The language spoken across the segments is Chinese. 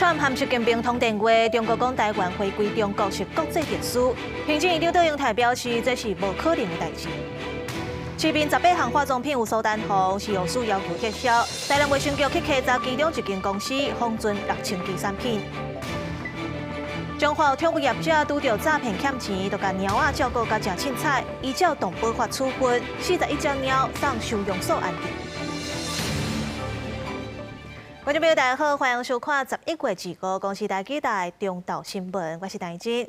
川和习近平通电话，中国讲台湾回归中国是国际特殊，行政院刘德英台表示这是无可能的代志。市面18项化妆品有苏丹红，是由需要求撤销。台南卫生局去稽查其中一间公司，封存6000件产品。中华有宠物业者拄到诈骗欠钱，就甲猫仔照顾甲食凊彩，依照动保法处分41只猫送收容所安置。观众朋友大家好，欢迎收看11月2日公司台记台中岛新闻，我是陈一。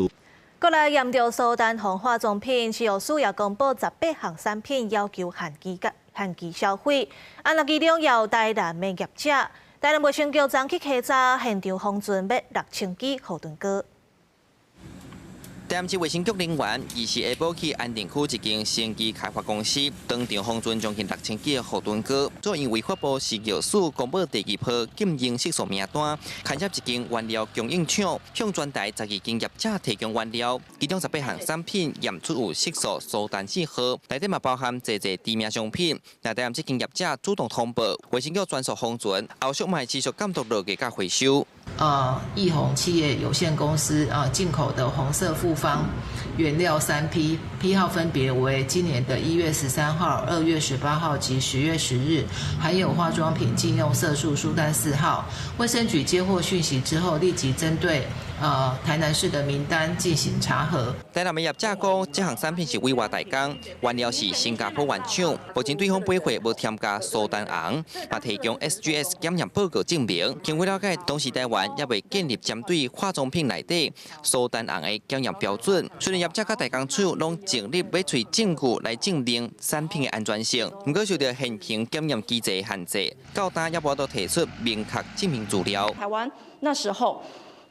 国内严重苏丹红化妆品是由需要公布18项产品，要求限期销毁。其中也有台南的业者，台南卫生局昨去稽查，现场封存约6000支护臀膏。台南市卫生局人员疑是下晡去安定区一间生机开发公司，当场封存将近6000支护臀膏，主要因为发布食药署公布第2波禁用色素名单，牵涉一间原料供应厂向全台12间业者提供原料，其中18项产品验出有色素苏丹4号，内底嘛包含侪知名商品。台南这间业者主动通报，卫生局专属封存，后续嘛持续监督落价甲回收。益宏企业有限公司进口的红色复方原料3批，批号分别为今年的1月13号、2月18号及10月10日，含有化妆品禁用色素苏丹4号。卫生局接获讯息之后，立即针对台南市的名单进行查核。台南的业者讲，这项产品是委外代工，原料是新加坡原厂，目前对方背货无添加苏丹红，也提供 SGS 检验报告证明。经过了解，当时台湾也未建立针对化妆品内底苏丹红的检验标准。虽然业者甲代工厂拢尽力要找证据来证明产品的安全性，不过受到现行检验机制限制，到今也无都提出明确证明资料。台湾那时候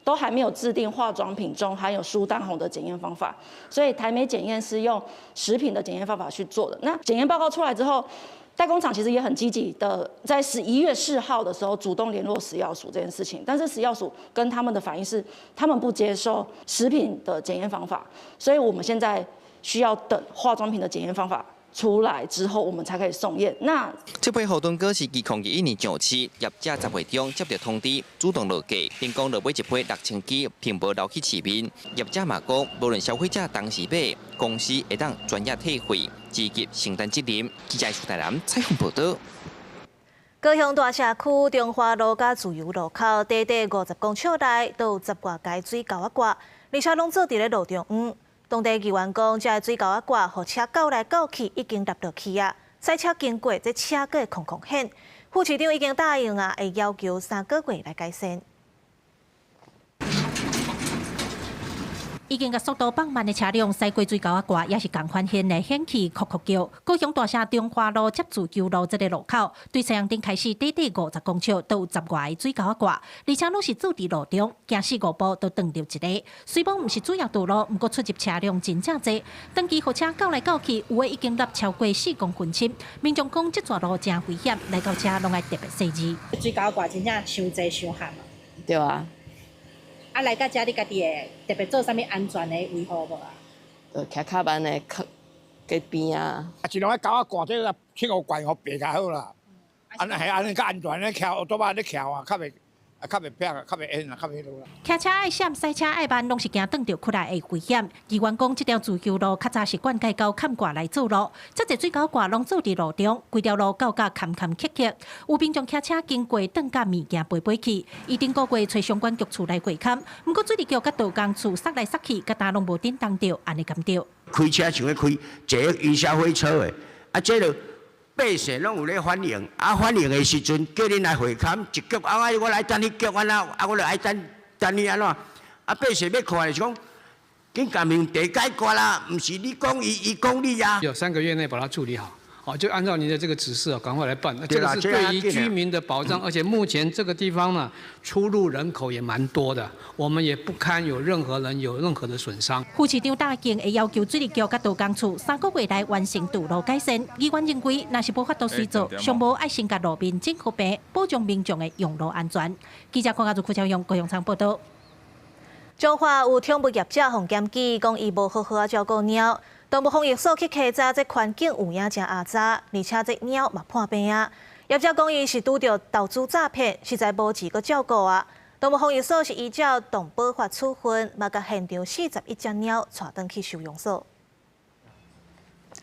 都还没有制定化妆品中含有苏丹红的检验方法，所以台美检验是用食品的检验方法去做的。那检验报告出来之后，代工厂其实也很积极的，在11月4号的时候主动联络食药署这件事情，但是食药署跟他们的反应是，他们不接受食品的检验方法，所以我们现在需要等化妆品的检验方法出来之后，我们才可以送验。那这批护臀膏是2021年上市，业者10月中接到通知，主动落价，并讲落买一批6000支，并无留去市面。业者嘛讲，无论消费者当时买，公司会当专业退费，积极承担责任。记者苏台南采访报道。高雄大社区中华路甲自由路口，短短50公尺内，都有10外间水沟仔挂，而且拢做伫咧路中央。当地议员讲，这水沟仔挂，互车搞来搞去，已经立落去啊。赛车经过，这车个空空险。副市长已经答应啊，会要求3个月来改善。已经甲速度放慢的车辆驶过水沟仔挂，也是共款现的险气哭哭叫。高雄大社中华路接自由路这个路口，对西洋顶开始短短50公尺，都有10外个水沟仔挂，而且拢是走伫路中，行4、5步都撞到一个。虽然毋是主要道路，不过出入车辆真正多，长期货车搞来搞去，有的已经立超过4公分深。民众讲这段路真危险，来到车拢爱特别细致。水沟挂真正伤济伤悍嘛。对啊。来到遮，你家己会特别做啥物安全的维护无啊？就骑卡板的隔边啊。尽量喺狗仔挂这个轻互怪互白较好啦。安尼较安全咧，骑奥多巴咧骑啊，较袂偏啊，较袂冤啊，较袂路啦。骑车爱闪，赛车爱慢，拢是惊撞到窟内的危险。议员讲，这条自由路较早是灌溉到坎挂来做路，这个水沟挂拢做伫路中，规条路搞甲坎坎坷坷。有民众骑车经过，挡甲物件飞飞去。伊顶个月找相关局处来回勘，不过水利局甲道工处塞来塞去，甲单拢无叮当到，安尼咁着。开车想要开坐云霄飞车的，这个。百姓拢有咧反映，反映的时阵叫恁来回勘，一局我来等你局安怎，我就爱等你安怎，百姓要看的是讲，紧甲问题解决啦，唔是你讲伊讲你啊。有3个月内把它处理好。就按照您的这个指示赶快来办。这个是对于居民的保障，而且目前这个地方呢，出入人口也蛮多的，我们也不堪有任何人有任何的损伤。副市长答应会要求水利局甲道工处3个月内完成道路改善。议员认为，若是无法度随做，上无爱先甲路面整好平，保障民众的用路安全。记者看下朱超用高雄场报道。中华有宠物业者互检举，讲伊无好好照顾猫。动物防疫所去稽查，这环境有影真阿杂，而且这猫嘛破病啊。业者讲伊是拄到投资诈骗，实在无钱个照顾啊。动物防疫所是依照动保法处分，嘛甲现场41只猫带转去收容所。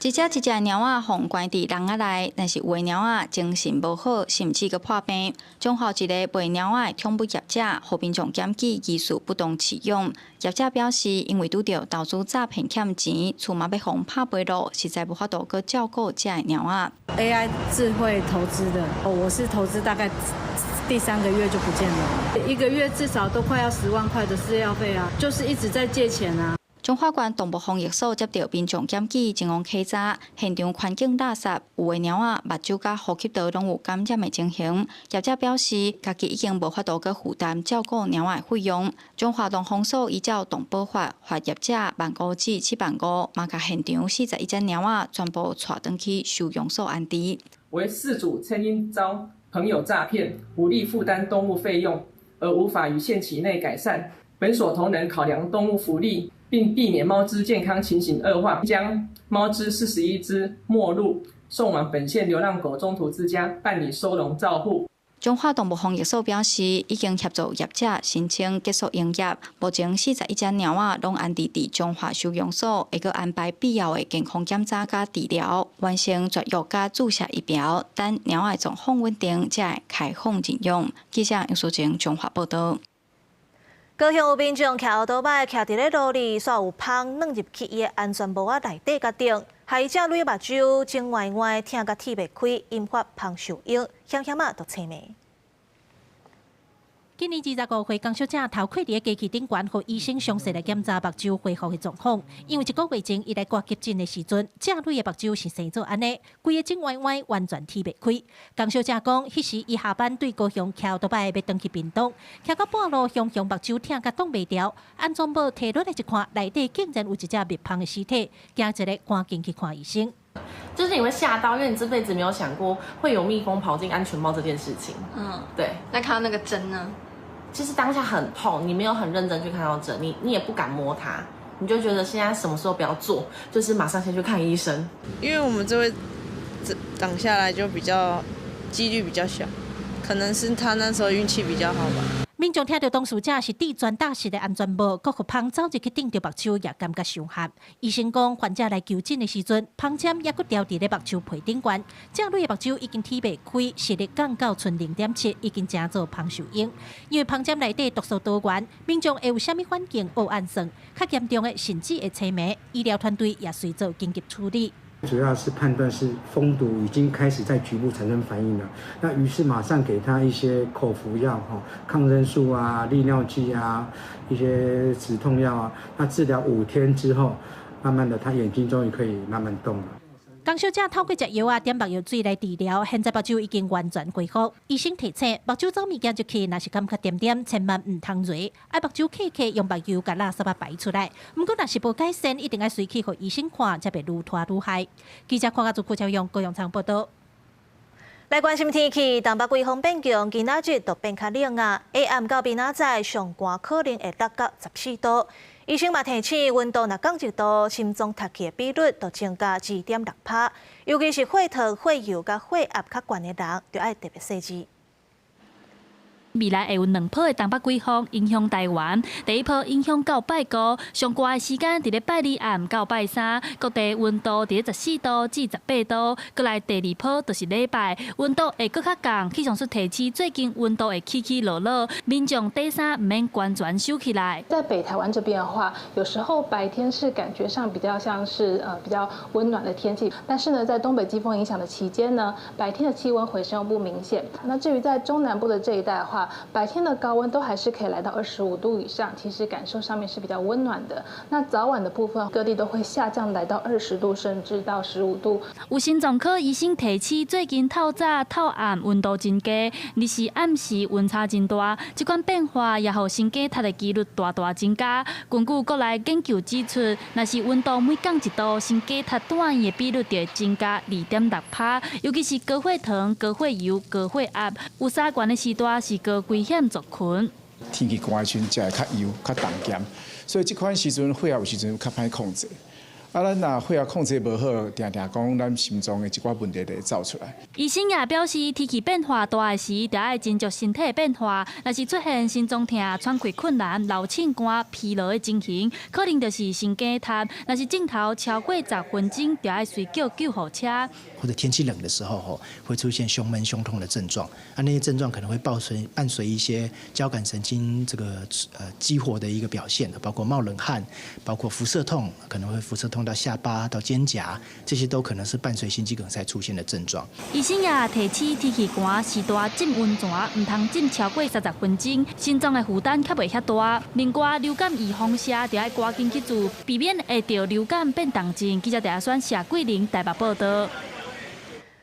一只猫仔放关伫笼仔内，但是喂猫仔精神无好，甚至佮破病。中华一个喂猫仔宠物业者，互民众检举疑似不当饲养。业者表示，因为拄着投资诈骗欠钱，厝嘛要互拍赔落，实在无法度佮照顾这猫仔。AI 智慧投资的，我是投资大概第3个月就不见了，1个月至少都快要10万块的饲料费啊，就是一直在借钱啊。中华县动物防疫所接到民众检举，前往稽查，现场环境垃圾，有的猫仔目睭甲呼吸道拢有感染的情形。业者表示，家己已经无法度佮负担照顾猫仔的费用。中华动防所依照动保法，罚业者15000至75000，嘛甲现场41只猫仔全部带转去收容所安置。为饲主曾因遭朋友诈骗，无力负担动物费用，而无法于限期内改善。本所同仁考量动物福利，并避免猫只健康情形恶化，将猫只41只没入，送往本县流浪狗中途之家办理收容照护。中华动物防疫所表示，已经协助业者申请结束营业。目前41只猫仔拢安置伫中华收容所，会阁安排必要的健康检查甲治疗，完成绝育甲注射疫苗，等猫仔状况稳定，才会开放领养。记者杨淑晴中华报道。高雄有民众骑奥多摆骑伫咧路里，煞有芳软入去伊的安全帽仔内底甲顶，害伊只蕊目睭睁歪歪，疼甲铁袂开，引发芳受影，险险啊都青霉。今年25岁工作者头盔伫机器顶悬，互医生详细来检查目睭恢复的状况。因为1个月前伊来挂急诊的时阵，正蕊的目睭是生做安尼，规个睁歪歪，完全天袂开。工作者讲，迄时伊下班对高雄骑奥多摆要转去屏东，骑到半路，目睭疼甲挡袂牢，安全帽摕落来一看，内底竟然有一只灭芳的尸体，惊一个赶紧去看医生。就是你会吓到，因为你这辈子没有想过会有蜜蜂跑进安全帽这件事情。对。那看到那个针呢？其实当下很痛，你没有很认真去看到针，你也不敢摸它，你就觉得现在什么时候不要做，就是马上先去看医生。因为我们这位挡下来就比较几率比较小，可能是他那时候运气比较好吧。民众听到当事者是戴全大式的安全帽，搁互芳走入去顶着目睭，也感觉伤害。医生讲，患者来求诊的时阵，芳针也搁掉伫咧目睭皮顶悬，正蕊的目睭已经天袂开，视力降到剩0.7，已经正做芳受影。因为芳针内底毒素多元，民众会有啥物反应黑暗算，较严重的甚至会青霉。医疗团队也随做紧急处理。主要是判断是蜂毒已经开始在局部产生反应了，那于是马上给他一些口服药抗生素啊、利尿剂啊、一些止痛药啊。那治疗5天之后，慢慢的他眼睛终于可以慢慢动了。工作者透过食药点目药水来治疗，现在目睭已经完全恢复。医生提醒，目睭走物件入去，若是感觉点点，千万唔通揉，爱目睭刻刻用目药甲垃圾排出来。不过若是无改善，一定要随去互医生看，才袂愈拖愈害。记者看下做顾朝阳高阳仓报道。来关心天气，东北季风变强，今仔日就变较冷啊。下暗到明仔载上寒可能会落到14度。医生嘛提醒，温度若降1度，心脏塌去的比率就增加2.6%，尤其是血糖、血油甲血压较悬的人，就要特别细致。未来会有2波的东北季风影响台湾，第一波影响到拜五，上寒的时间伫咧拜2暗到拜3，各地温度伫咧14度至18度。过来第2波就是礼拜，温度会搁较降。气象署提醒，最近温度会起起落落，民众底衫唔免完全收起来。在北台湾这边的话，有时候白天是感觉上比较像是比较温暖的天气，但是呢，在东北季风影响的期间呢，白天的气温回升不明显。那至于在中南部的这一带的话，白天的高温都还是可以来到25度以上，其实感受上面是比较温暖的。那早晚的部分，各地都会下降来到20度，甚至到15度。有心脏科医生提醒，最近透早、透暗温度真低，日时暗时温差真大，这款变化也让心肌塌的几率大大增加。根据国内研究指出，若是温度每降1度，心肌塌断的比率就会增加2.6%，尤其是高血糖、高血油、高血压，有3悬的时段是高危险族群。天气寒的时阵，食会较油、较重咸，所以这款时阵血压有时阵较歹控制。咱若血压控制无好，定定讲咱心脏的一寡问题就会走出来。医生也表示，天气变化大的时，就要斟酌身体变化。若是出现心脏痛、喘气困难、流沁汗、疲劳的情形，可能就是心梗塌。若是镜头超过10分钟，就要随叫救护车。或者天气冷的时候，会出现胸闷、胸痛的症状。那些症状可能会伴随一些交感神经激活的一个表现，包括冒冷汗，包括辐射痛，可能会辐射痛到下巴、到肩胛，这些都可能是伴随心肌梗塞出现的症状。医生也提醒，天气寒时大浸温泉，唔通浸超过30分钟，心脏的负担较袂遐大。另外，流感预防车就要赶紧去做，避免会着流感变重症。记者第一选谢桂玲台北报道。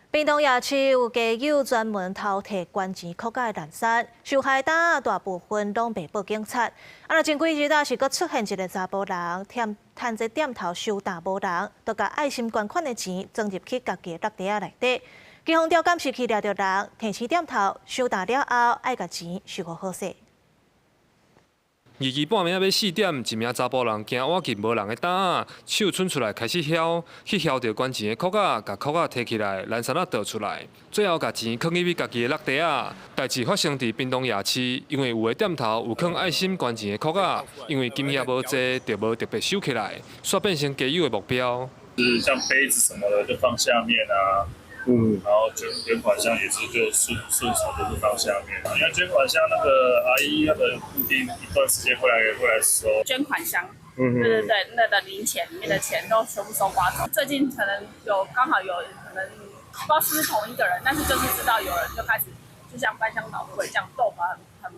屏东夜市有家友专门偷摕关钱扣甲的蓝山，受害单大部分拢被报警察。若前几日是阁出现一个查甫人，趁这店头收大无人，就甲爱心捐款的钱装入去家己的落地仔内底。警方调监视器抓到人，提起店头收大了后，爱甲钱收好好势。2半暝要4点，一名查甫人行挖进无人的档仔，手伸出来开始敲，去敲到关钱的箍仔，甲箍仔摕起来，蓝衫仔倒出来，最后甲钱放入去家己的落地仔。代志发生伫屏东夜市，因为有的店头有放爱心关钱的箍仔，因为金额无济，就无特别收起来，煞变成家友的目标。就是像杯子什么的就放下面啊。然后捐款箱也是就顺手就是放下面，因为捐款箱那个阿姨那个固定一段时间会来收捐款箱，对，那的零钱里面的钱都全部收刮走。最近可能刚好有可能不知道是不是同一个人，但是就是知道有人就开始就像翻箱倒柜这样斗法，很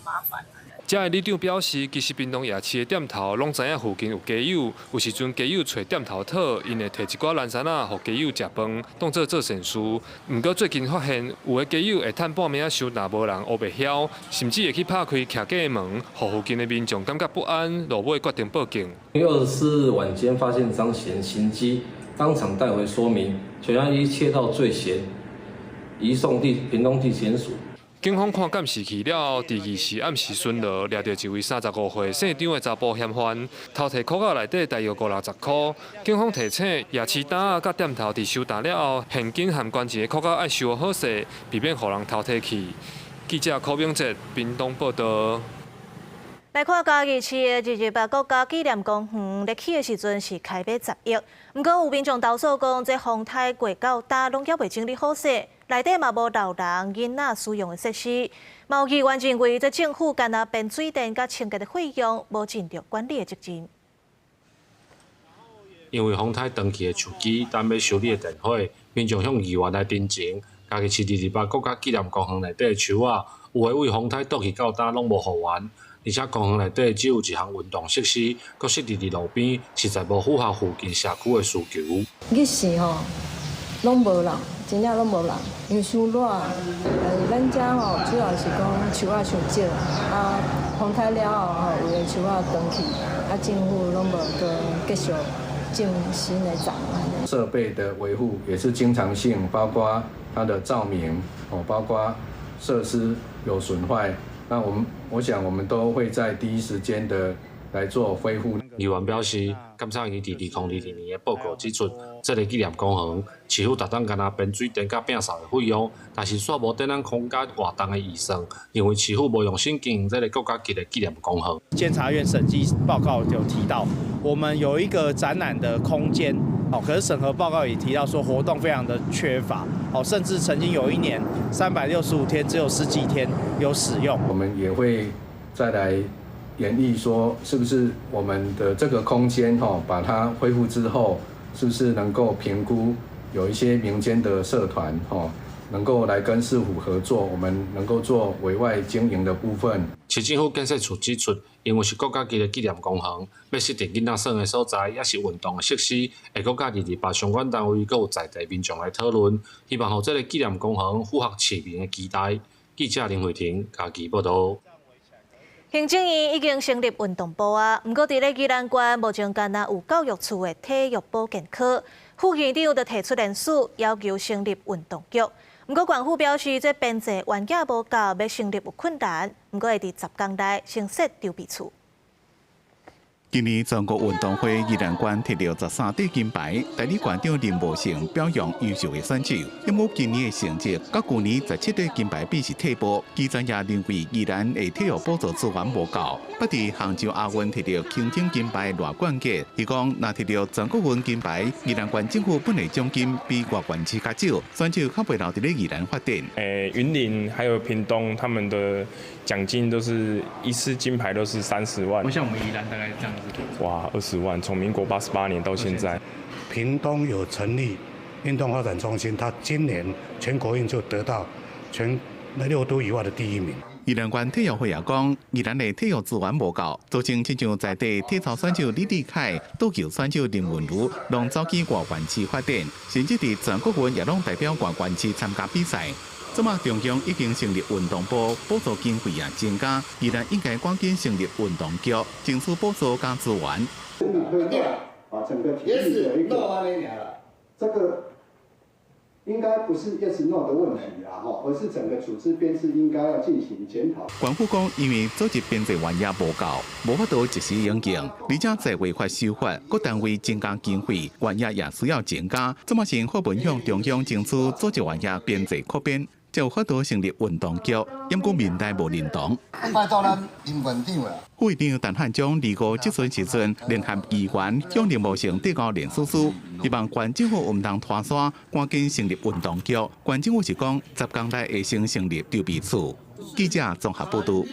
麻烦。这个里长表示，其实屏东夜市的店头拢知影附近有家友，有时阵家友找店头讨，因会摕一寡蓝衫仔，互家友食饭，当做善事。不过最近发现，有的家友会趁半暝仔收拿无人，黑袂晓，甚至会去拍开徛家的门，互附近的民众感觉不安，落尾决定报警。24日晚间发现张贤行迹，当场带回说明，全案依窃盗罪嫌，移送屏东地检署。警方看监视器了后，第2时暗时巡逻，抓到一位35岁姓张的查甫嫌犯，偷摕裤仔内底大约560块。警方提醒夜市档仔甲店头伫收单了后，现金和关钱的裤仔爱收好势，避免互人偷摕去。记者柯炳哲，屏东报道。来看嘉义市的日国家纪念公园，咧起的时阵是开卖10亿，不过有民众投诉讲，这风台过到大拢也未整理好势，内底嘛无老人、囡仔使用的设施。有议员认为，这政府干那变水电甲清洁的费用，无尽到管理的责任。因为风台长期的手机等要修理的电火，民众向议员来申请，嘉义市日国家纪念公园内底的树仔，有的为风台倒去到大拢无复原。而且公园内底只有一项运动设施，阁设置伫路边，实在无符合附近社区的需求。日时吼，拢无人，真正拢无人，因为伤热。咱遮吼主要是讲树仔伤少，风台了后吼，有的树仔断去，政府拢无个继续种新的树。设备的维护也是经常性，包括它的照明，包括设施有损坏。那我想我们都会在第一时间的来做恢复。议员表示，监察院伫2022年的报告指出，这个纪念公园市府逐档干那变水电甲摒扫的费用，但是煞无在咱空间活动的预算，因为市府无用心经营这个国家级的纪念公园。监察院审计报告有提到，我们有一个展览的空间，可是审核报告也提到说活动非常的缺乏，甚至曾经有一年365天只有10几天有使用。我们也会再来研议说，是不是我们的这个空间把它恢复之后，是不是能够评估有一些民间的社团能够来跟市府合作，我们能够做委外经营的部分。市政府建设处指出，因为是国家级的纪念公园，要设定囡仔耍的所在，也是运动的设施，会搁甲28相关单位搁有在地民众来讨论，希望让这个纪念公园符合市民的期待。记者林慧婷嘉义报道。行政院已经成立运动部啊，不过伫咧宜兰县目前敢若有教育处的体育保健科，副院长就提出联署，要求成立运动局。不过县府表示，这编制原件无够，要成立有困难，不过会伫10天内先设筹备处。今年全国运动会宜兰县摕到13块金牌，代理县长林茂成表扬优秀的选手。因为今年的成绩，甲去年17块金牌比是退步。基专业认为宜兰的体育补助资源无够。捌伫杭州亚运摕到轻艇金牌赖冠杰，伊讲若摕到全国运金牌，宜兰县政府本来奖金比外县市较少，选手较袂留伫咧宜兰发展。云林还有屏东，他们的奖金都是一次金牌都是30万。像我们宜兰大概这样子。哇，20万，从民国88年到现在。屏东有成立运动发展中心，他今年全国运就得到全6都以外的第1名。宜兰县体育会也讲，宜兰的体育资源无够，造成亲像在地体操选手李立凯、桌球选手林文如，拢走去外县市发展，甚至伫全国运也拢代表外县市参加比赛。这么中央已经成立运动部，补助经费也增加，宜兰应该赶紧成立运动局，争取补助加资源。整个体育的一个，这个应该不是 yes no 的问题啦，而是整个组织编制应该要进行检讨。县府讲，因为组织编制员也无够，无法度一时应用，而且在违法修法，各单位增加经费，员也需要增加。这么是发文向中央争取组织员编制扩编。才有法度成立运动局，因过民代无认同。拜托咱林院长啦。副会长陈汉章25这时阵联合议员向林茂成递交联署书，希望县政府唔通拖沙，赶紧成立运动局。县政府是讲10天内会先成立筹备处。记者综合报道。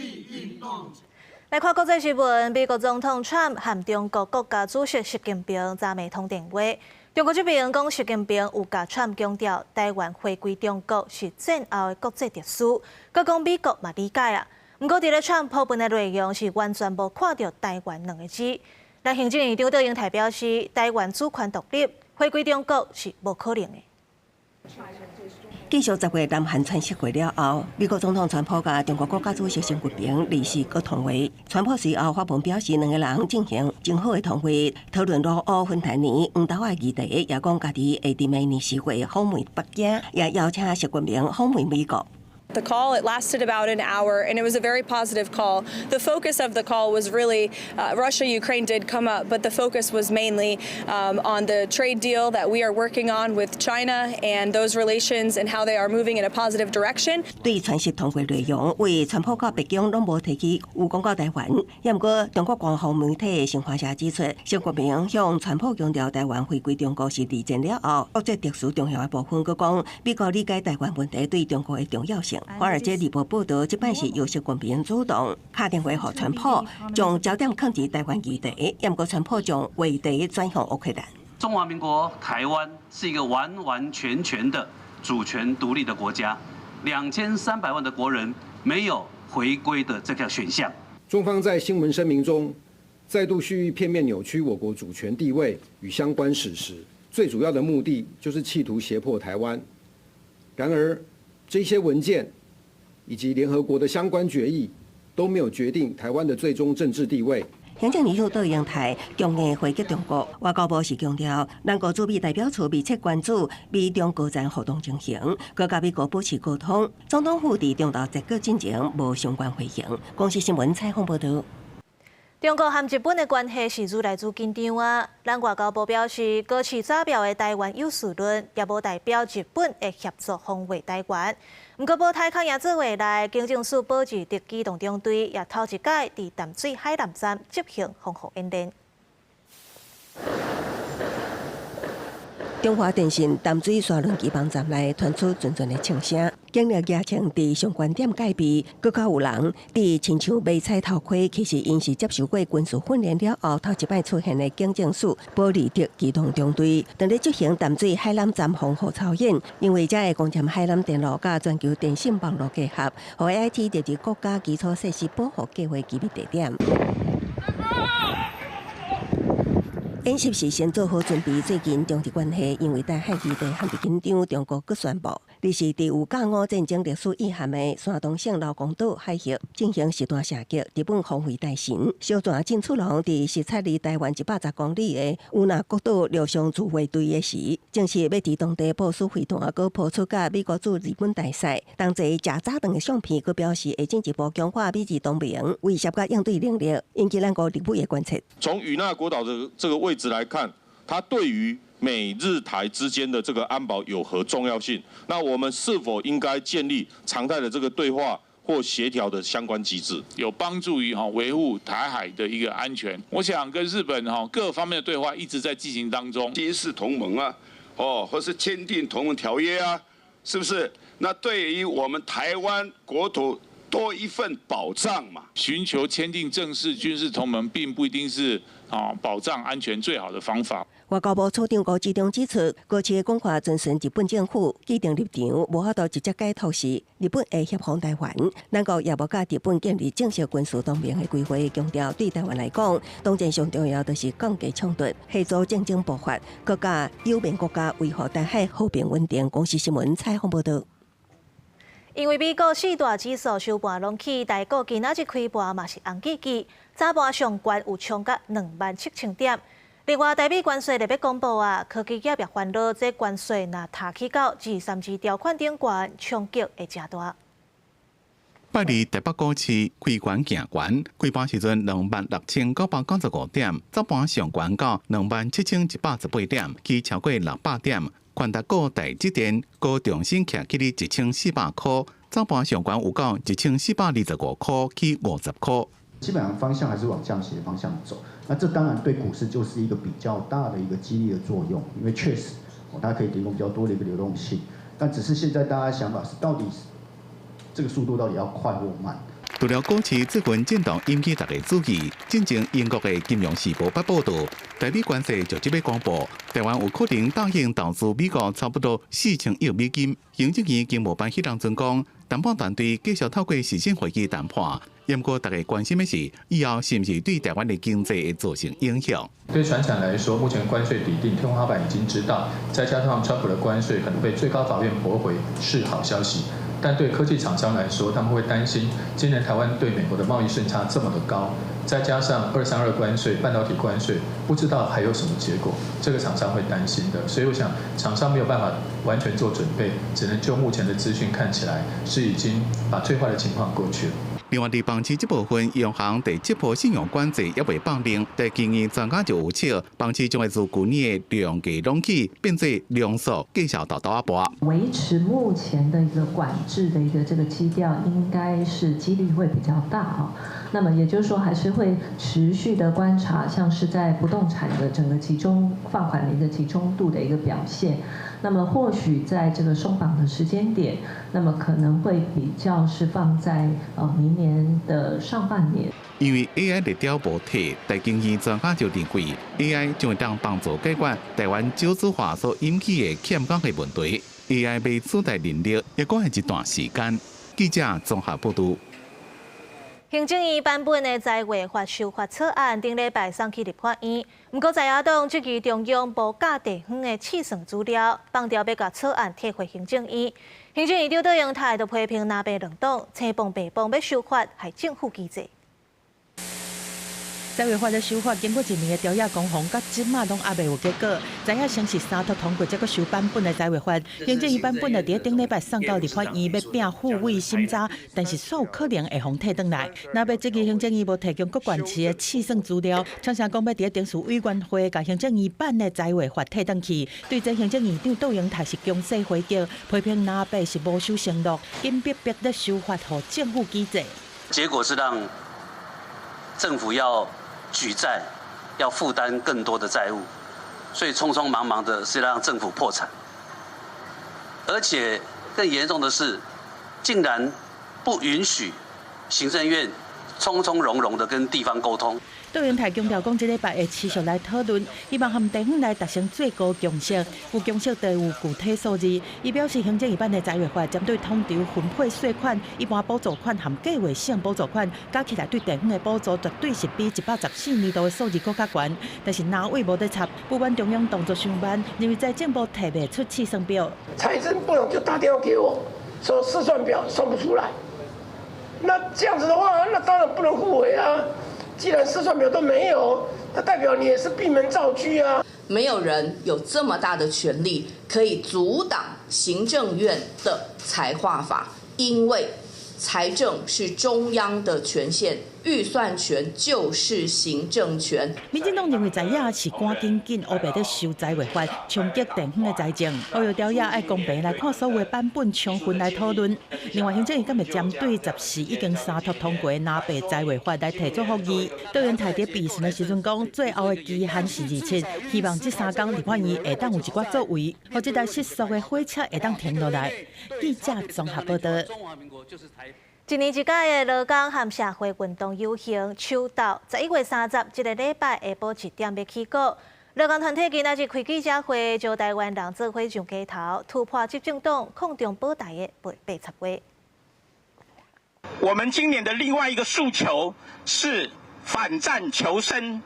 来看国际新闻，美国总统川普和中国国家主席习近平昨暝通电话。中国这边讲，习近平有甲川普强调，台湾回归中国是战后的国际特殊，佮讲美国嘛理解啊。不过，伫咧川普本的内容是完全无看到台湾2个字。咱行政院长德英台表示，台湾主权独立回归中国是无可能的。继续10月南韩川习会了后，美国总统川普甲中国国家主席习近平立时搁通话。川普随后发文表示，2个人进行真好的通话，讨论陆欧芬太尼黄豆的议题，也讲家己会伫明年4月访问北京，也邀请习近平访问美国。The call, it lasted about an hour, and it was a very positive call. The focus of the call was really Russia, Ukraine did come up, but the focus was mainly on the trade deal that we are working on with China and those relations and how they are moving in a positive direction. 对川习通话内容，为川普到北京拢无提起有讲到台湾，也毋过中国官方媒体新华社指出，习近平向川普强调台湾回归中国是二战了后国际特殊重要的部分，佮讲美国理解台湾问题对中国的重要性。华尔街日报报道，这摆是由习近平主动打电话给川普，将焦点放在台湾议题，也毋过川普将话题转向乌克兰。中华民国台湾是一个完完全全的主权独立的国家，2300万的国人没有回归的这个选项。中方在新闻声明中再度蓄意片面扭曲我国主权地位与相关事实，最主要的目的就是企图胁迫台湾。然而，这些文件以及联合国的相关决议都没有决定台湾的最终政治地位。行政院长德英台强硬回击中国，外交部是强调，咱国驻美代表处密切关注美中高层活动情形，佮甲美国保持沟通。总统府伫中道结果进前无相关回应。公视新闻采访报道。中国和日本的关系是愈来愈紧张啊！咱外交部表示，高市早表的台湾有事论，也无代表日本会协助防卫台湾。不过，保台抗亚组未来警政署保持特机动中队也头一届伫淡水海南站执行防护演练。中华电信淡水沙轮机房站内传出阵阵的枪声，警力压情伫相关点戒备，更较有人伫亲像迷彩头盔，其实因是接受过军事训练了后头一摆出现的警政署保利特机动中队，正咧执行淡水海南站防护操演，因为这个攻占海南电路甲全球电信网络结合，和 IT 列入国家基础设施保护计划机密地点。演习是先做好准备，最近中日关系因为台海议题很紧张，中国阁宣布你是伫有甲午战争历史遗憾的山东省劳工岛海峡进行实弹射击日本防卫大臣小泉进出郎伫实测离台湾110公里的乌那国岛陆上自卫队的时，正是要伫当地部署飞弹，佮抛出甲美国驻日本大使。同齐食早顿的相片，佮表示会进一步强化美日同盟威胁甲应对能力，引起咱国立委的关切。从与那国岛的这个位置来看，它对于美日台之间的这个安保有何重要性？那我们是否应该建立常态的这个对话或协调的相关机制，有帮助于维护台海的一个安全？我想跟日本各方面的对话一直在进行当中，军事同盟啊，或是签订同盟条约啊，是不是？那对于我们台湾国土多一份保障嘛？寻求签订正式军事同盟，并不一定是保障安全最好的方法。外交部处长高志忠指出，高市的讲法遵循日本政府既定立场，无法度直接解脱时，日本会协防台湾。咱国也无甲日本建立正式军事同盟的规划，强调对台湾来讲，当前上重要就是降低冲突，协助战争爆发，各甲友盟国家维护台海和平稳定。公视新闻采访报道。因为美国四大指数收盘拢起，台股今仔日开盘嘛是红记记，早盘上悬有冲到27000点。另外，台币关税特别公布啊，科技业也烦恼，这关税若抬起到232条款顶悬，冲击会真大。拜二台北股市开悬行悬，开盘时阵26995点，早盘上悬到27118点，其超过600点。宽达股台积电高重新徛起哩1400块，早盘上悬有到1425块去50块。基本上方向还是往降息的方向走，那这当然对股市就是一个比较大的一个激励的作用，因为确实它可以提供比较多的一个流动性，但只是现在大家的想法是，到底这个速度到底要快或慢？除了股市这份震动引起大家注意，进前英国的《金融时报》报道，台美关系就即要公布，台湾有可能答应投资美国差不多4000亿美金。行政院经贸办迄当阵讲，谈判团队继续透过视讯会议谈判。不过，大家关心的是，以后是不是对台湾的经济会造成影响？对传产来说，目前关税抵定天花板已经知道，再加上川普的关税可能被最高法院驳回，是好消息。但对科技厂商来说，他们会担心，今年台湾对美国的贸易顺差这么的高，再加上232关税、半导体关税，不知道还有什么结果，这个厂商会担心的。所以我想，厂商没有办法完全做准备，只能就目前的资讯看起来是已经把最坏的情况过去了。另外，伫房市这部分，央行第7波信用管制也未放定，但今年专家就有测，房市将会自去年的量价拢起，变做量缩，继续倒一波。维持目前的一个管制的一个这个基调，应该是几率会比较大哈。那么也就是说，还是会持续的观察，像是在不动产的整个集中放款的一个集中度的一个表现。那么或许在这个松绑的时间点，那么可能会比较是放在明年的上半年。因为 AI 的调无体，但经济专家就认为 AI 将会当帮助解决台湾少子化所引起的欠工的问题。AI 被取代人力，也过一段时间。记者综合报道。行政院颁布的在违法修法草案，顶礼拜送去立法院。不过在野党质疑中央无甲地方的试算资料，放调要甲草案退回行政院。行政院长赵永泰就批评南北两党青帮白帮要修法，害政府机制。在违法的修法，经过1年的调查攻防，到即马拢还未有结果。知影先是3读通过，再个修版本的在违法，行政院版本的伫顶礼拜送到立法院要并复委审查，但是煞有可能会互退转来。若要质疑行政院无提供各县市的试算资料，厂商讲要伫定数委员会甲行政院版的在违法退转去。对这行政院长杜永泰是强势回击，批评南北是无守承诺，紧逼咧修法互政府机制。结果是让政府要举债，要负担更多的债务，所以匆匆忙忙的是让政府破产，而且更严重的是，竟然不允许行政院从容的跟地方沟通。杜英台强调讲，这礼拜会持续来讨论，希望和地方来达成最高共识。有共识就有具体数字。伊表示，行政院办的财委会针对统筹分配税款、一般补助款和计划性补助款，加起来对地方的补助绝对是比114年度的数字更加悬。但是哪位无得插？不管中央动作上慢，因为财政部提不出计算表。财政部长就打电话给我，说试算表算不出来。那这样子的话，那当然不能互为啊。既然试算表都没有，那代表你也是闭门造车啊。没有人有这么大的权力可以阻挡行政院的财划法，因为财政是中央的权限，预算权就是行政权。民进党认为在野是赶紧乌白在收财委会，冲击地方的财政。欧阳调野爱公平来看所有的版本，充分来讨论。另外，行政院今日针对14已经三读通过的拿白财委会来提出复议。导演台在备询的时阵讲，最后的期限是27，希望这3天立法院会当有一寡作为，或这台失速的火车会当停落来。记者综合报道。一年一届的劳工和社会运动游行秋斗，11月30这个礼拜下晡1点要起稿。劳工团体今仔日开记者会，招台湾人做伙上街头，突破执政党抗中保台的白插话。我们今年的另外一个诉求是反战求生。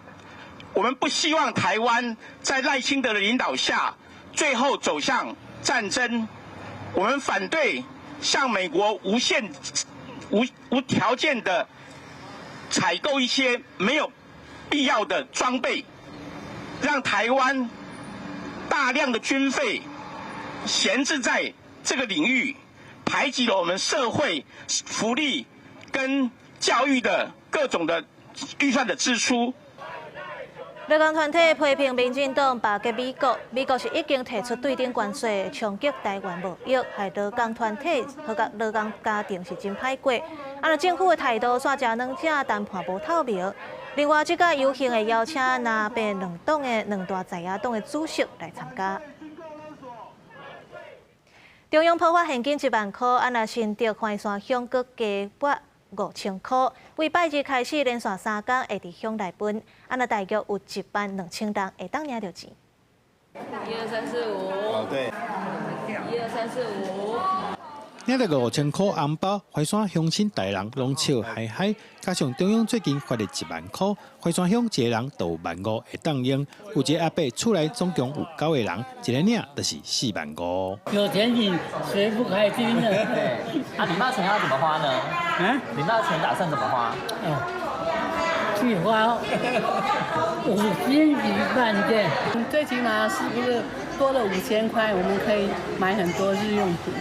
我们不希望台湾在赖清德的领导下，最后走向战争。我们反对向美国无条件的采购一些没有必要的装备，让台湾大量的军费闲置在这个领域，排挤了我们社会福利跟教育的各种的预算的支出。劳工团体批评民进党巴结美国，美国是已经提出对顶关税，冲击台湾无益，害劳工团体和劳工家庭是真歹过。政府的态度煞正两者谈判无透明。另外，这届游行会邀请南北两党的两大在野党的主席来参加。中央批发现金1万块，新竹环山乡阁加拨5000块，为拜日开始连续3天会伫乡内分，大约有12000人会当领到钱。1、2、3、4、5。对。1、2、3、4、5。领到5000块红包，怀山乡亲大人拢笑嗨嗨。加上中央最近发的1万块，怀山乡一个人就有15000会当用。有一个阿伯厝内总共有9个人，一个领就是45000。有钱你谁不开心呢？对。领到钱要怎么花呢？领到钱打算怎么花？去花5天1饭店，最起码是不是多了5000块，我们可以买很多日用品。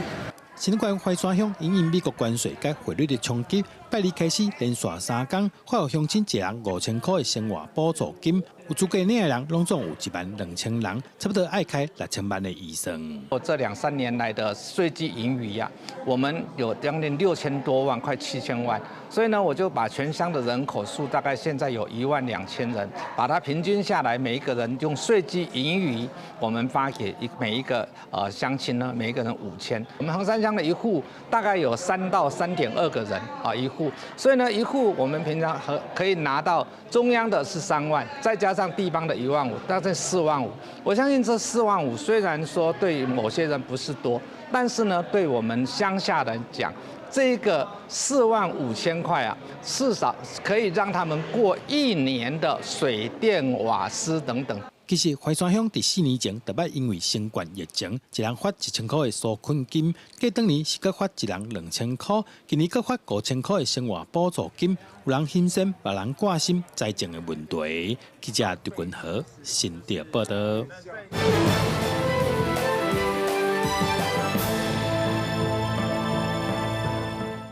新冠怀山乡因美国关税甲汇率的冲击，拜日开始连续3天，发予乡亲一人5000块的生活补助金。有资格领的人，拢总有12000人，差不多爱开6000万的预算。这2、3年来的税基盈余呀，我们有将近6000多万，快7000万。所以呢，我就把全乡的人口数大概现在有12000人，把它平均下来，每一个人用税基盈余，我们发给每一个乡亲呢，每一个人5000。我们横山乡的一户大概有3到3.2个人一户，所以呢，一户我们平常可以拿到中央的是3万，再加上地方的1万5，大概4万5。我相信这4万5虽然说对某些人不是多，但是呢，对我们乡下人讲，这个45000块至少可以让他们过1年的水电瓦斯等等。其实怀山乡第4年前特别因为新冠疫情，一人发1000块的纾困金，过当年是各发一人2000块，今年各发5000块的生活补助金。有人轻生，别人挂心财政的问题。记者刘君和新竹报道。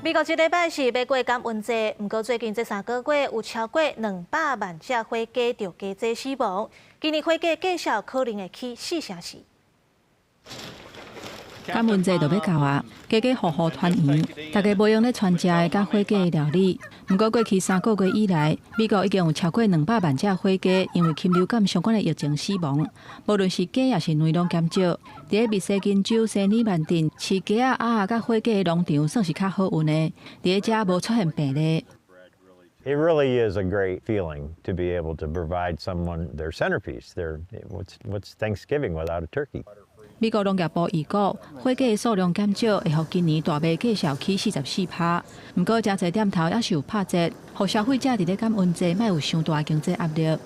美国这礼拜是要过感恩节，不过最近这3个月有超过200万只火鸡着鸡灾死亡，今年火鸡计数可能会起4成4。感恩节就要到啊，家家户户团圆，大家无用咧传食的甲火鸡的料理。不过过去3个月以来，美国已经有超过200万只火鸡因为禽流感相关的疫情死亡。无论是鸡也是内容减少，伫密西根州圣里曼镇饲鸡鸭甲火鸡的农场算是较好运的，伫遮无出现病例。It really is a great feeling to be able to provide someone their centerpiece. What's Thanksgiving without a turkey? 美国农业部预估，火鸡的数量减少，会让今年大麦价销起44%。不过，真侪店头也是有拍折，让消费者伫咧感恩节莫有伤大经济压力。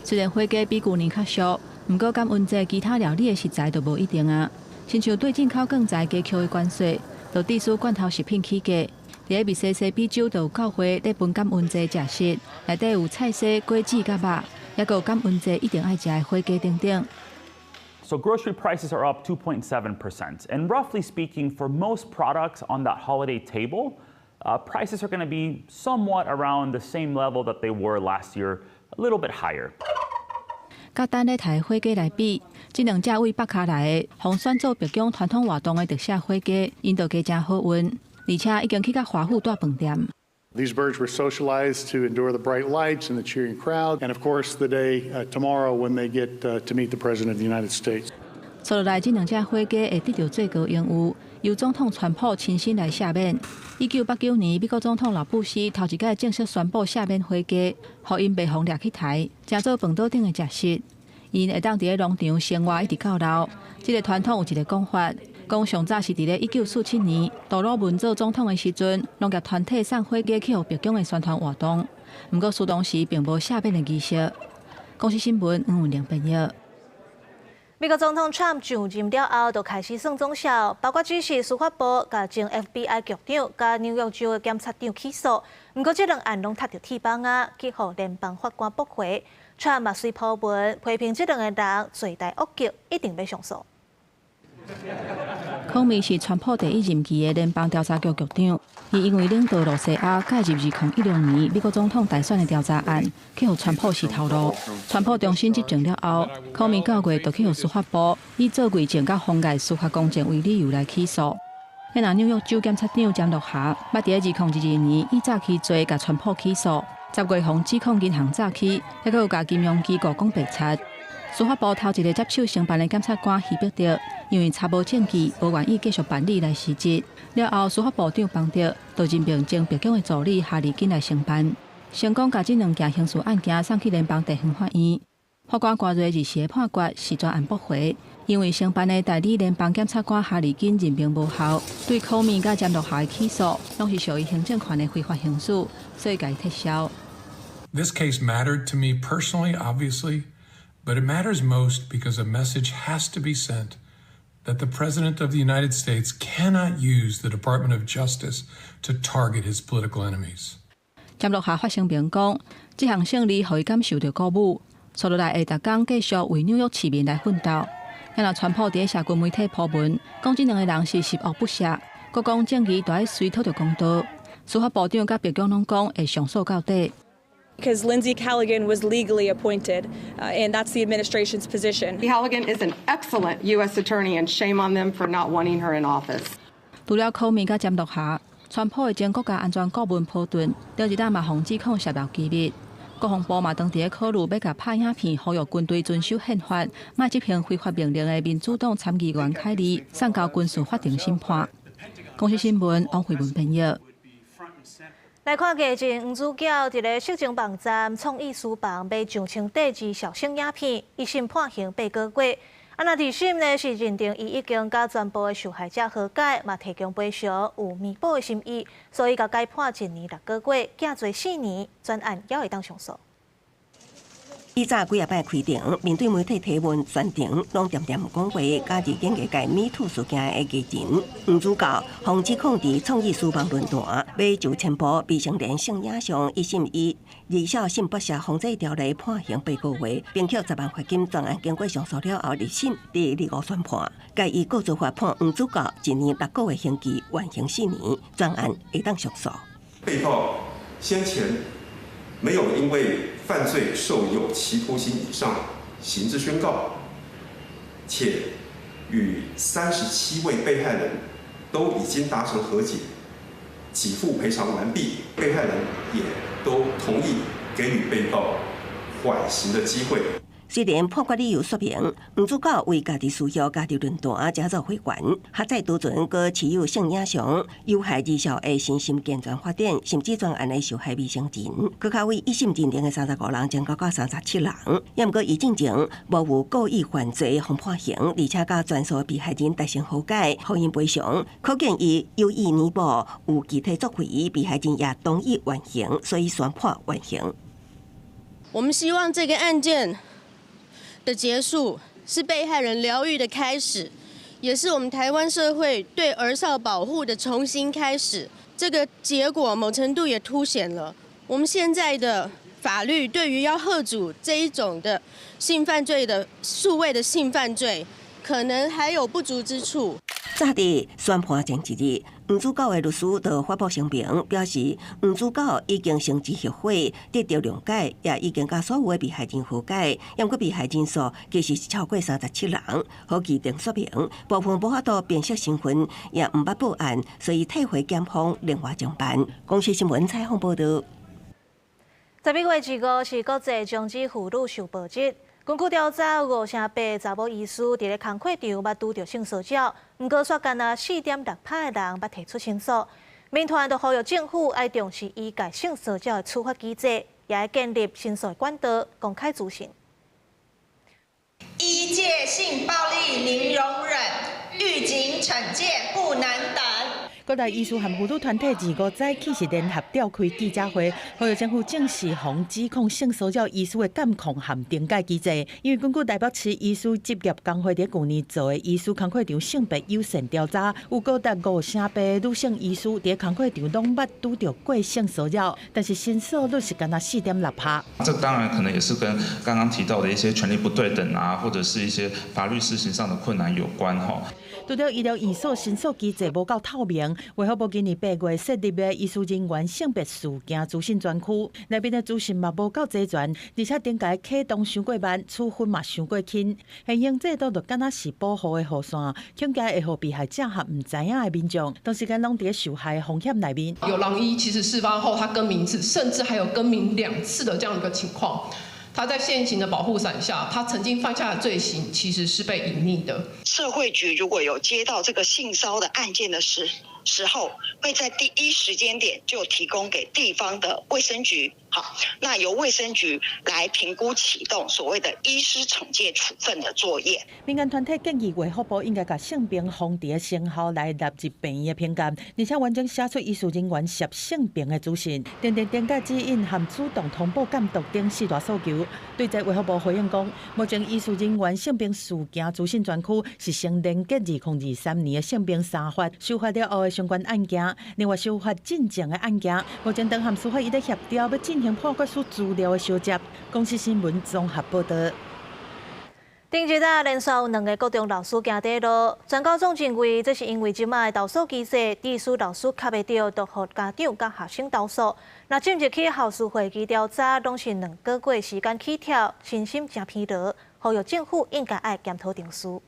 虽然火鸡比去年较俗，不过感恩节其他料理的食材就无一定啊。亲像对进口更材加扣的关税，就致使罐头食品起价。 伫密西西比州就有教会咧分感恩节食食，内底有菜色、果子甲肉，也有感恩节一定爱食的火鸡等等。So grocery prices are up 2.7%, and roughly speaking, for most products on that holiday table, prices are going to be somewhat around the same level that they were last year, a little bit higher. 甲等咧台火鸡来比，这两只为北卡来的，红选做白宫传统活动的特色火鸡，因都加真好运。 而且已经去到华府大饭店。These birds were socialized to endure the bright lights and the cheering crowd, and of course the day tomorrow when they get to meet the President of the United States. 接落来，这两只火鸡会得到最高荣誉，由总统川普亲身来赦免。1989年，美国总统老布希头一届正式宣布赦免火鸡，予因被封掠去台，正做饭桌顶的食食。因会当伫咧农场生活一直到老。这个传统有一个讲法。 讲上早是伫咧1947年，杜鲁门做总统的时阵，农业团体送火鸡去互白宫的宣传活动。不过，苏当时并无赦免的仪式。公司新闻黄文亮编译。美国总统 Trump 上任了后，就开始算总效，包括指示司法部甲前 FBI 局长、甲纽约州的检察长起诉。不过，这两案拢踢到铁板啊，去互联邦法官驳回。Trump 嘛随普文批评这两个人罪大恶极，一定要上诉。 康米是川普第一任期的联邦调查局局长，伊因为领导罗西亚介入2016年美国总统大选的调查案，去互川普洗头路。川普重新执政了后，康米9月就去互司法部以做伪证甲妨碍司法公正为理由来起诉。迄那纽约州检察长詹洛夏，捌伫2022年以诈欺罪甲川普起诉，10月互指控银行诈欺，还佫有甲金融机构讲白贼。 司法部头一个接手承办的检察官希伯德，因为查无证据，无愿意继续办理来辞职。了后，司法部长邦德就任命前白宫的助理哈里根来承办，成功把这两件刑事案件送去联邦地方法院。法官9月20日判决是专案驳回，因为承办的代理联邦检察官哈里根任命无效，对科米甲詹洛夏的起诉，拢是属于行政权的非法刑事，所以甲伊撤销。This case mattered to me personally, obviously. But it matters most because a message has to be sent that the President of the United States cannot use the Department of Justice to target his political enemies. 詹洛夏发声明讲，这项胜利让伊感受到鼓舞，接落来会逐工继续为纽约市民来奋斗。也若川普伫社群媒体铺文，讲这两个人是十恶不赦，佮讲正义就要随讨着公道。司法部长甲白宫拢讲会上诉到底。 Because Lindsay Callaghan was legally appointed, and that's the administration's position. Callaghan is an excellent U.S. attorney, and shame on them for not wanting her in office. 除了科米甲詹洛夏，川普的前国家安全顾问普顿，顶一日嘛防指控涉入机密。国防部嘛当伫咧考虑要甲拍影片呼吁军队遵守宪法，莫执行非法命令的民主党参议员凯利送交军事法庭审判。公司新闻王慧文编译。 来看个前黄主角伫咧色情网站创意书房被上称第2小性影片，一审判刑8个月。那二审呢是认定伊已经甲全部的受害者和解，嘛提供赔偿，有弥补的心意，所以甲改判1年6个月，加罪4年，专案也会当上诉。 伊早几啊摆开庭，面对媒体提问，全程拢点点讲话，家己经过界MeToo事件的艺人黄主角，防指控伫创意书房论坛，要就传播未成年性影像，一审以二小性不赦防制条例判刑8个月，并扣10万罚金。专案经过上诉了后，二审第2号宣判，该以告诉法判黄主角1年6个月刑期，缓刑4年，专案会当上诉。被告先前没有因为 犯罪受有期徒刑以上刑之宣告，且与37位被害人都已经达成和解，给付赔偿完毕，被害人也都同意给予被告缓刑的机会。虽然判决理由说明黄主角为家己需要加入论坛加入会员，下载多存搁持有性影像，有害儿少的身心健全发展，甚至专案的受害未成年，搁较为一审认定的35人增加到37人。也毋过伊进前无有故意犯罪互判刑，而且甲全数被害人达成和解，互因赔偿，可见伊有意弥补有具体作为，被害人也同意完刑，所以宣判完刑。我们希望这个案件的结束是被害人疗愈的开始，也是我们台湾社会对儿少保护的重新开始。这个结果某程度也凸显了我们现在的法律对于要遏阻这一种的性犯罪的数位的性犯罪，可能还有不足之处。早伫宣判前一日，黄主角的律师就发布声明，表示黄主角已经成立协会，得到谅解，也已经甲所有的被害人和解。不过被害人数其实是超过37人。好记定说明，部分无法度辨识身份，也毋捌报案，所以退回检方另外侦办。公视新闻采访报道。11月25是国际终止妇女受暴日。根据调查，5成8查某医师伫咧工课场捌拄着性骚扰，不过却干那4.6%的人捌提出申诉。民团就呼吁政府要重视医界性骚扰的处罚机制，也要建立申诉管道，公开资讯。医界性暴力零容忍，预警惩戒不能等。各大医师和妇女团体25早起是联合召开记者会，呼吁政府正视防指控性骚扰医师的监控和登记机制。因为根据台北市医师职业工会在去年做的医师工课场性别友善调查，有高达5成8女性医师在工课场拢捌拄到过性骚扰，但是申诉率是干那4.6%。这当然可能也是跟刚刚提到的一些权力不对等啊，或者是一些法律施行上的困难有关哈。除了医疗院所申诉机制无够透明，卫福部今年8月设立的医师人员性别事件资讯专区，内面的资讯嘛无够齐全，而且顶届启动伤过慢，处分嘛伤过轻，现行制度就敢若是保护的雨伞，恐惊会互被害者和唔知影的民众，同时间拢伫受害风险内面。有狼医其实事发后他更名一次，甚至还有更名2次的这样一个情况。他在现行的保护伞下，他曾经犯下的罪行其实是被隐匿的。社会局如果有接到这个性骚的案件的时候，会在第一时间点就提供给地方的卫生局，好，那由卫生局来评估启动所谓的医师惩戒处分的作业。民间团体建议卫福部应该把性平防治的成效来纳入病院的评鉴，而且完整写出医师人员涉性平的资讯，定登记指引和主动通报监督等4大诉求。对这卫福部回应讲，目前医师人员性平事件资讯专区是先连结2023年的性平3法修法了后的相关案件，另外修法进前的案件，目前等和司法伊咧协调要进行判决书资料的收集。公视新闻综合报道。顶一日连续有2个高中老师行底路，全高中认为这是因为即卖投诉机制，医师老师卡袂到，就互家长甲学生投诉。那今日起校事会议调查，拢是2个月时间起跳，身心真疲劳，呼吁政府应该爱检讨定数。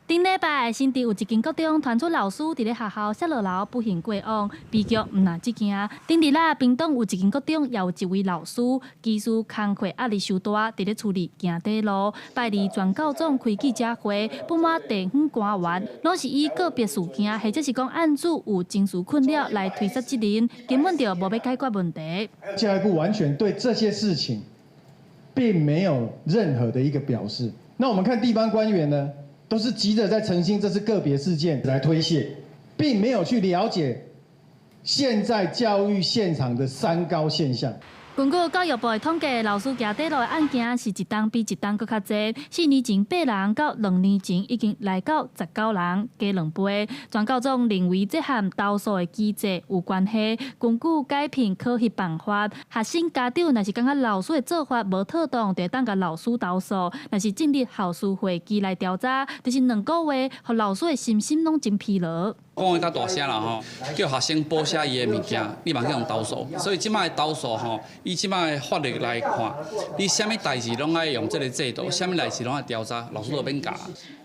顶礼拜，新竹有一间高中传出老师伫咧学校写落楼不幸过往，悲剧毋但即件。顶日啦，屏东有一间高中也有一位老师，技术工课压力受大，伫咧处理行底路。拜二全高中开记者会，不满地方官员拢是以个别事件，或者是讲案主有情绪困扰来推卸责任，根本就无要解决问题。教育部完全对这些事情，并没有任何的一个表示。那我们看地方官员呢？都是急着在澄清这是个别事件来推卸，并没有去了解现在教育现场的3高现象。根据教育部的统计，老师行底路的案件是一档比一档搁较侪。4年前8人到2年前已经来到19人，加2倍。全高中认为这和投诉的机制有关系。根据改评考核办法，学生家长若是感觉老师的做法无妥当，就当甲老师投诉。若是进入校事会议来调查，就是2个月，互老师的身心拢真疲劳。讲较大声啦吼，叫学生补写伊的物件，你嘛去用投诉。所以即摆投诉吼，以即摆法律来看，你啥物代志拢爱用这个制度，啥物代志拢爱调查，老师就免教。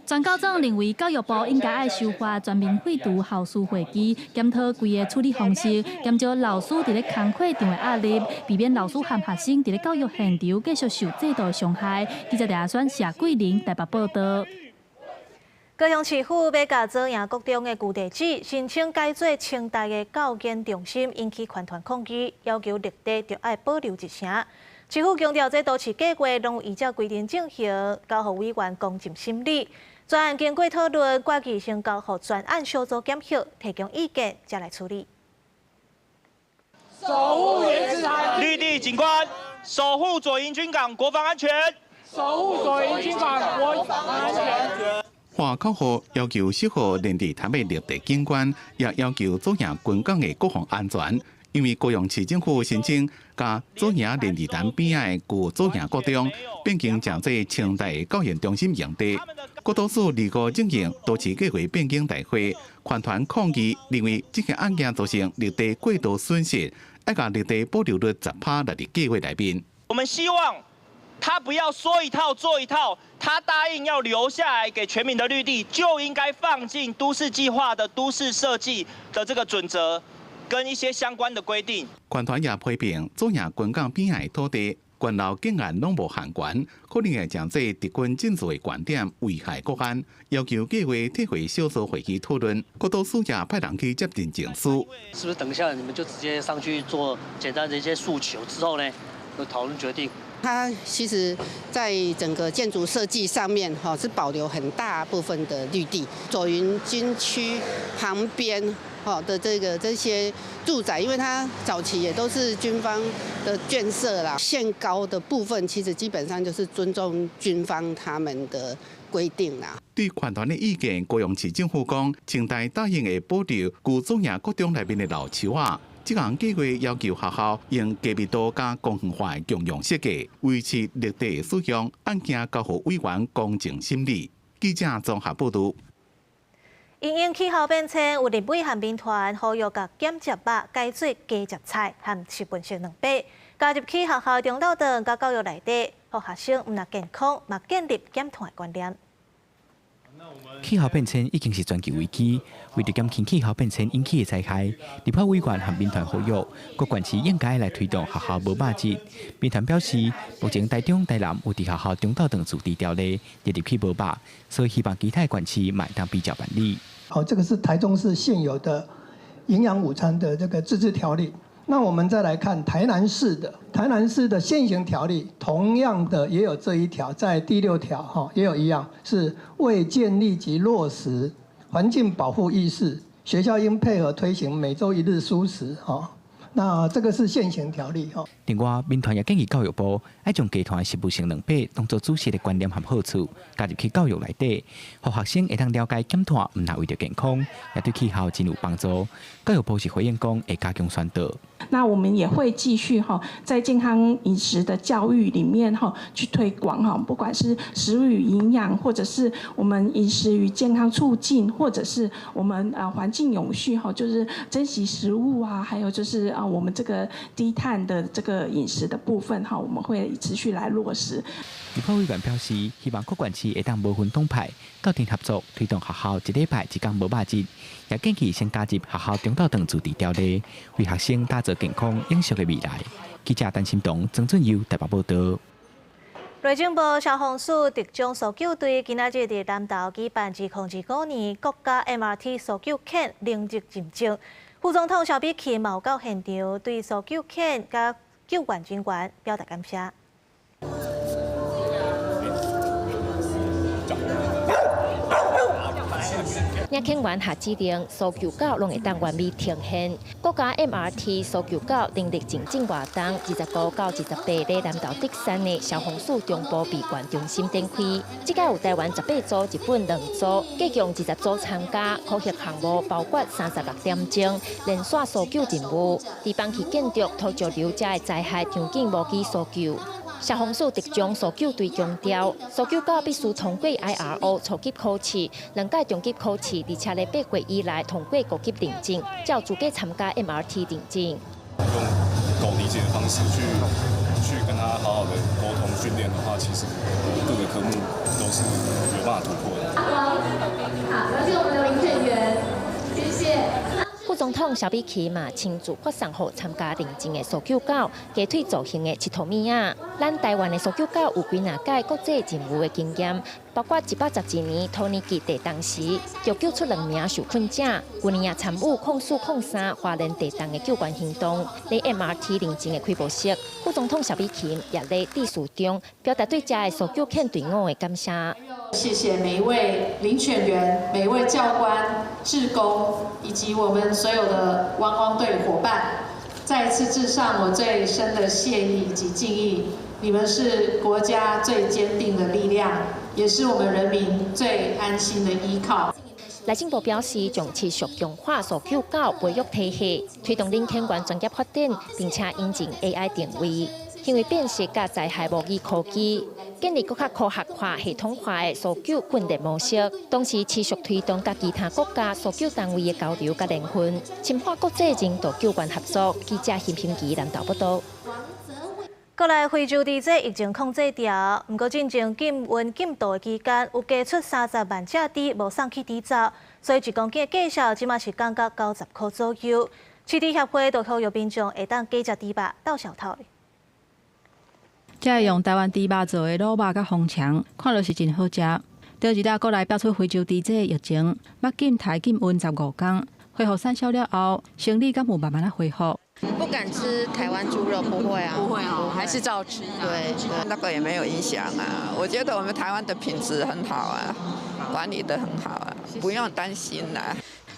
全高总认为，教育部应该爱修法全面废除校事会议，检讨规个处理方式，减少老师伫咧工课上的压力，避免老师和学生伫咧教育现场继续受制度伤害。记者查选谢桂玲台北报道。高雄市府要甲左营国中的旧地址申请改做清代的教研中心，引起团团抗议，要求绿地就要保留一成。市府强调，这都市计划拢依照规定进行，交予委员公正审理。专案经过讨论，决议先交予专案小组检核，提供意见再来处理。守护原子台绿地景观，守护左营军港国防安全，守护左营军港国防安全。华口号要求适合连地台的绿地景观，也要求左营军港的国防安全。因为高雄市政府申请，甲左营连地潭边仔的旧左营国中变更成做清代的教研中心用地。国都署25进行都市计划变更大会，团团抗议，认为这个案件造成绿地过度损失，要甲绿地保留率10%列入计划内面。我们希望他不要说一套做一套，他答应要留下来给全民的绿地，就应该放进都市计划的都市设计的这个准则。跟一些相关的规定，官团也批评左营军港边仔土地，官老竟然拢无限权，可能会将这敌军进驻的观点危害国安，要求计划退回小组会议讨论。国都署也派人去接近证书。是不是等一下你们就直接上去做简单的一些诉求之后呢，就讨论决定？它其实在整个建筑设计上面，是保留很大部分的绿地，左营军区旁边的这些住宅，因为它早期也都是军方的眷舍啦，限高的部分其实基本上就是尊重军方他们的规定啦。对团团的意见，高雄市政府讲，清代答应会保留旧左营国中内面的老树仔。这项计划要求学校用低密度加公园化的共用设计，维持绿地使用，案件交予委员公正审理。记者综合报道。因应气候变迁，有立委和民团呼吁甲减食肉改做加食菜和7分熟2倍，加入去学校中道等甲教育内底，让学生唔但健康，嘛建立减碳的观念。气候变迁已经是全球危机，为着减轻气候变迁引起的灾害，立法委员和民团呼吁，各县市应该来推动学校无肉节。民团表示，目前台中、台南有伫学校中道等驻地条例列入去无肉，所以希望其他县市嘛当比较办理。这个是台中市现有的营养午餐的这个自治条例。那我们再来看台南市的现行条例，同样的也有这一条，在第6条也有一样，是为建立及落实环境保护意识，学校应配合推行每周1日蔬食那这个是现行条例另外，民团也建议教育部要将加团7分熟2倍当作主食的观念和好处加入去教育内底，让学生会当了解减碳唔但为着健康，也对气候真有帮助。教育部是回应讲会加强宣导。那我们也会继续在健康饮食的教育里面去推广不管是食物与营养，或者是我们饮食与健康促进，或者是我们环境永续就是珍惜食物啊，还有就是我们这个低碳的这个饮食的部分我们会持续来落实。立法委员表示，希望各县市会当无分党派，斗阵合作，推动学校1礼拜1天无肉节，也建议先加入学校中道等驻地条例，为学生打造健康永续的未来。记者陈心彤、曾俊佑台北报道。内政部消防署特种搜救队今仔日伫南投举办2025年国家 MRT 搜救犬能力认证，副总统萧美琴有到现场对搜救犬甲救援人员表达感谢。领警员下指令，搜救狗拢会当完美呈现。国家 MRT 搜救狗能力认证活动，29到28日南投德山的消防署中部备管中心展开。这届有台湾18组、日本2组，计共20组参加。科学项目包括36点钟连续搜救任务，地方去建筑土石流遮的灾害场景模拟搜救。消防署特种搜救队强调，搜救狗必须通过 IRO 初级考试，2届中级考试，而且在8月以内通过高级认证，才有资格参加 MRT 认证。用狗力解的方式去跟他好好的沟通训练的话，其实各个科目都是有办法突破的。好，了解我们的林选员，谢谢。副总统萧美琴嘛亲自发送给参加认证的搜救狗鸡腿造型的七头米啊。咱台湾的搜救狗有几哪届国际任务的经验，包括112年土耳其地震时就救出2名受困者，去年也参与02、03华人地震的救援行动。在 MRT 认证的开幕式，副总统萧美琴也在致辞中表达对这的搜救犬队伍的感谢。谢谢每一位领犬员、每一位教官、志工，以及我们所有的汪汪队伙伴，再一次致上我最深的谢意以及敬意。你们是国家最坚定的力量，也是我们人民最安心的依靠。内政部表示，将持续强化搜救狗培育体系，推动领犬员专业发展，并且引进 AI 定位。行为辨识甲灾害模拟科技，建立更加科学化、系统化的搜救训练模式，同时持续推动甲其他国家搜救单位的交流甲联婚，深化国际人道救援合作。记者辛平基南投报道。国内非洲地这疫情控制掉，不过进前禁运禁毒的期间，有加出30万只猪无送去猪走，所以1公斤的价销即马是降到90块左右。饲猪协会就呼吁民众会当加食猪肉到小头。这个用台湾猪肉做的卤肉甲红肠，看落是真好食。第二日国内爆出非洲猪这疫情，目禁台禁运15天，恢复产销了后，生理敢有慢慢的恢复。不敢吃台湾猪肉，不会啊，不会哦，还是照吃。对，那个也没有影响啊。我觉得我们台湾的品质很好啊，管理得很好啊，不用担心啦。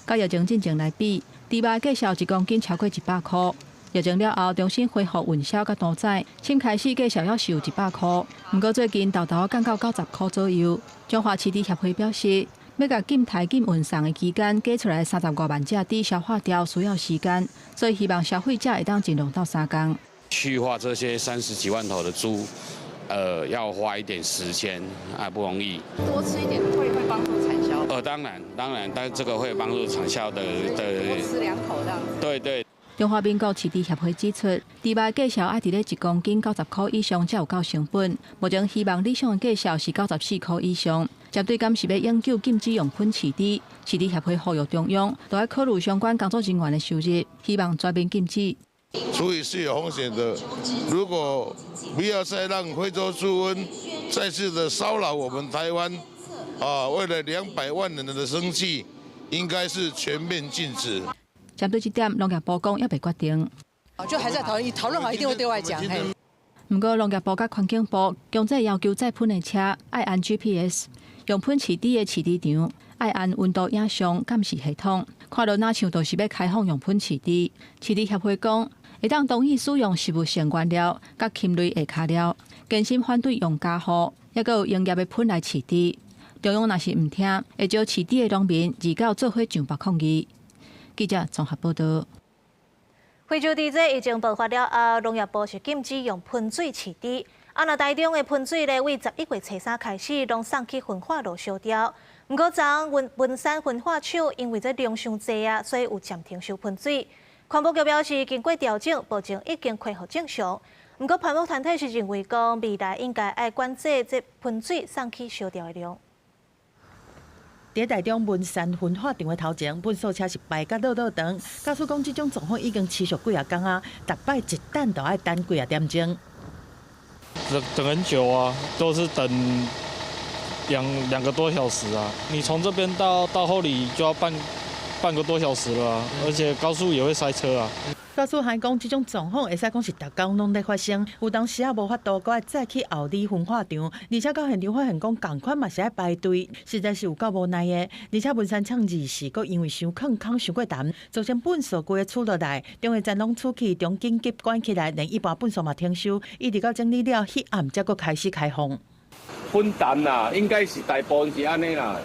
甲疫情进前来比，猪肉价销1公斤超过100块。疫情了后，重新恢复运销甲屠宰，先开始价销要是有100块，不过最近豆豆降到90块左右。中华饲猪协会表示，要甲禁台禁运送的期间加出来30多万只猪消化掉，需要时间，所以希望消费者会当尽量到3天。去化这些30几万头的猪，要花一点时间，不容易。多吃一点会帮助产销。当然，但这个会帮助产销的。多吃2口这样。对。中华民国饲猪协会指出，猪肉价销爱伫咧1公斤90块以上才有够成本。目前希望理想的价销是94块以上。针对敢是要永久禁止用喷饲猪协会呼吁中央都要考虑相关工作人员的收入，希望全面禁止。处理是有风险的，如果不要再让非洲猪瘟再次的骚扰我们台湾，为了200万人的生计，应该是全面禁止。针对这点，农业部讲也未决定。就还在讨论好，一定会对外讲。不过，农业部甲环境部强制要求再喷的车爱按 GPS， 用喷饲猪的饲猪场爱按温度影像监视系统，看到哪像都是要开放用喷饲猪。饲猪协会讲，会当同意使用食物性原料甲禽类下脚料，坚信反对用加护，也有营业的喷来饲猪。中央若是唔听，会招饲猪的农民自告做伙上北抗议。记者综合报道。非洲猪这疫情爆发了后，农业部是禁止用喷水饲猪。若台中的喷水咧，为11月初3开始，拢送去焚化炉烧掉。不过，昨文山焚化厂因为这量伤济啊，所以有暂停收喷水。环保局表示，经过调整，目前已经恢复正常。不过，环保团体是认为讲，未来应该爱管制这喷水送去烧掉的量。伫台中文山焚化场的头前，喷扫车是排甲落长。告诉讲，这种状况已经持续几啊天啊，逐摆一等都要等几啊点钟。等很久啊，都是等2个多小时啊。你从这边到后里就要半个多小时了啊，而且高速也会塞车啊。告诉还讲，这种状况会使讲是逐天拢在发生，有当时也无法度，搁再去后里焚化场，而且到现场发现讲同款嘛是爱排队，实在是有够无奈的。而且文山厂2时，搁因为伤坑坑伤过淡，造成粪扫规个出落来，中下站拢出去，中紧急关起来，连一般粪扫嘛停收，一直到整理了，迄暗才搁开始开放。分担啦，应该是大部分是安尼啦。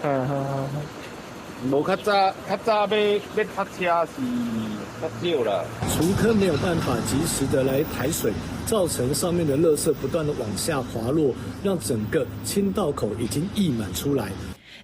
无较早要塞车是较少啦。除坑没有办法及时的来排水，造成上面的垃圾不断的往下滑落，让整个清道口已经溢满出来。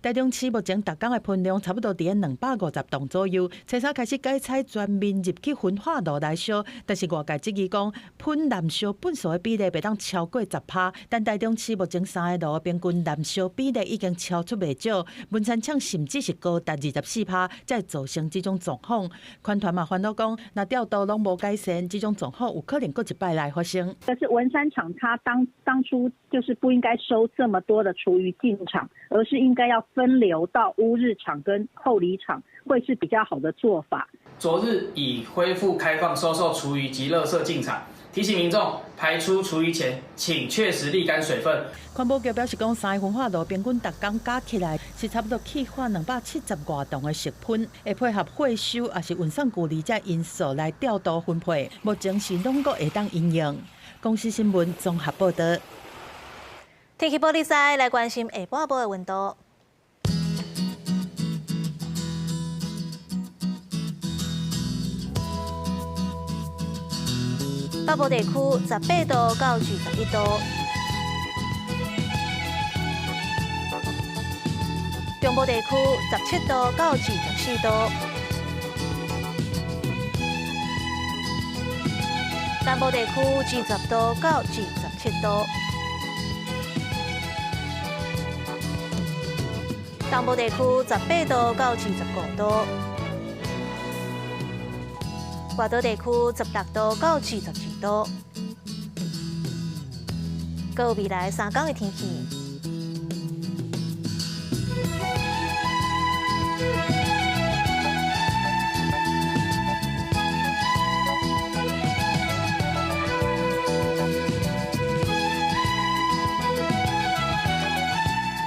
台中市目前逐天的喷量差不多伫250栋左右。初三开始改采全面入去焚化炉来烧，但是外界质疑讲喷燃烧粪扫的比例袂当超过10%，但台中市目前3个炉平均燃烧比例已经超出袂少，文山厂甚至是高达24%，才造成这种状况。款团嘛烦恼讲，若调度拢无改善，这种状况有可能过一摆来发生。可是文山厂它当初就是不应该收这么多的厨余进厂，而是应该要分流到乌日厂跟后里厂，会是比较好的做法。昨日已恢复开放收受厨余及垃圾进场，提醒民众排出厨余前，请确实沥干水分。环保局表示讲，3个焚化炉平均逐天加起来是差不多起化270多吨的石喷，会配合回收也是运送距离这因素来调度分配，目前是拢个会当应用。公司新闻综合报道。天气玻璃赛来关心下半晡的温度。北部地区18度到21度，中部地区17度到24度，南部地区20度到27度，东部地区18度到25度。外岛地区16度到22度，各未来3天的天气。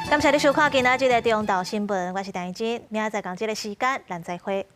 感谢你收看今仔日的中岛新闻，我是陈燕珍，明仔载同这个时间咱再会。